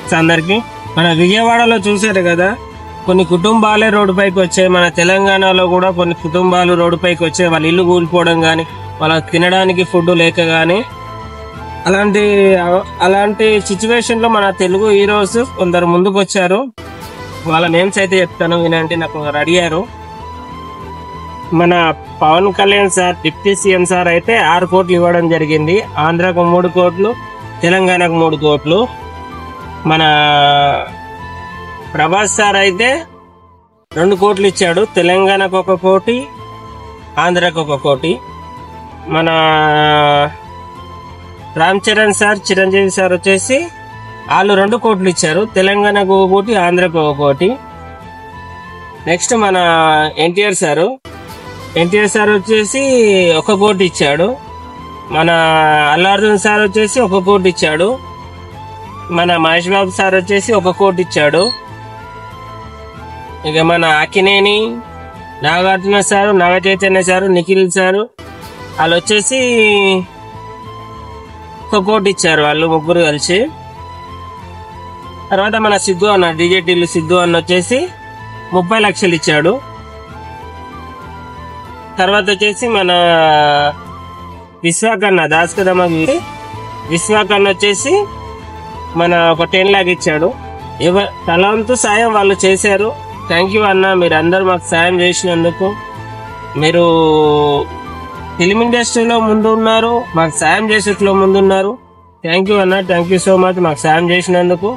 Thanks అందరికి. మన విజయవాడలో చూసారు కదా, కొన్ని కుటుంబాలే రోడ్డు పైకి వచ్చాయి. మన తెలంగాణలో కూడా కొన్ని కుటుంబాలు రోడ్డు పైకి వచ్చాయి. వాళ్ళ ఇల్లు కూలిపోవడం కానీ, వాళ్ళకి తినడానికి ఫుడ్ లేక కానీ, అలాంటి సిచ్యువేషన్ లో మన తెలుగు హీరోస్ కొందరు ముందుకు వచ్చారు. వాళ్ళ నేమ్స్ అయితే చెప్తాను వినండి. నాకు అడిగారు. మన Pawan Kalyan sir, deputy CM sir అయితే 6 కోట్లు ఇవ్వడం జరిగింది. ఆంధ్రాకు 3 కోట్లు, తెలంగాణకు 3 కోట్లు. మన ప్రభాస్ సార్ అయితే 2 కోట్లు ఇచ్చాడు. తెలంగాణకు 1 కోటి, ఆంధ్రాకు 1 కోటి. మన రామ్ చరణ్ సార్, చిరంజీవి సార్ వచ్చేసి వాళ్ళు 2 కోట్లు ఇచ్చారు. తెలంగాణకు 1 కోటి, ఆంధ్రాకు 1 కోటి. నెక్స్ట్ మన ఎన్టీఆర్ సార్ వచ్చేసి 1 కోటి ఇచ్చాడు. మన అల్లు అర్జున్ సార్ వచ్చేసి 1 కోటి ఇచ్చాడు. మన మహేష్ బాబు సార్ వచ్చేసి 1 కోటి ఇచ్చాడు. ఇక మన Akkineni, Nagarjuna sir, Naga Chaitanya sir, Nikhil sir వాళ్ళు వచ్చేసి 1 కోటి ఇచ్చారు. వాళ్ళు ముగ్గురు కలిసి. తర్వాత మన సిద్ధు అన్న, డిజేటీలు సిద్ధు అన్న వచ్చేసి 30 లక్షలు ఇచ్చాడు. తర్వాత వచ్చేసి మన విశ్వాకన్న, దాస్కదమ్మ విశ్వాకన్న వచ్చేసి మన 10 లాక్ ఇచ్చాడు. తలంతు సాయం వాళ్ళు చేశారు. థ్యాంక్ యూ అన్న, మీరు అందరు మాకు సాయం చేసినందుకు. మీరు ఫిలిం ఇండస్ట్రీలో ముందు ఉన్నారు, మాకు సాయం చేసేట్లో ముందున్నారు. థ్యాంక్ యూ అన్న, థ్యాంక్ యూ సో మచ్ మాకు సాయం చేసినందుకు.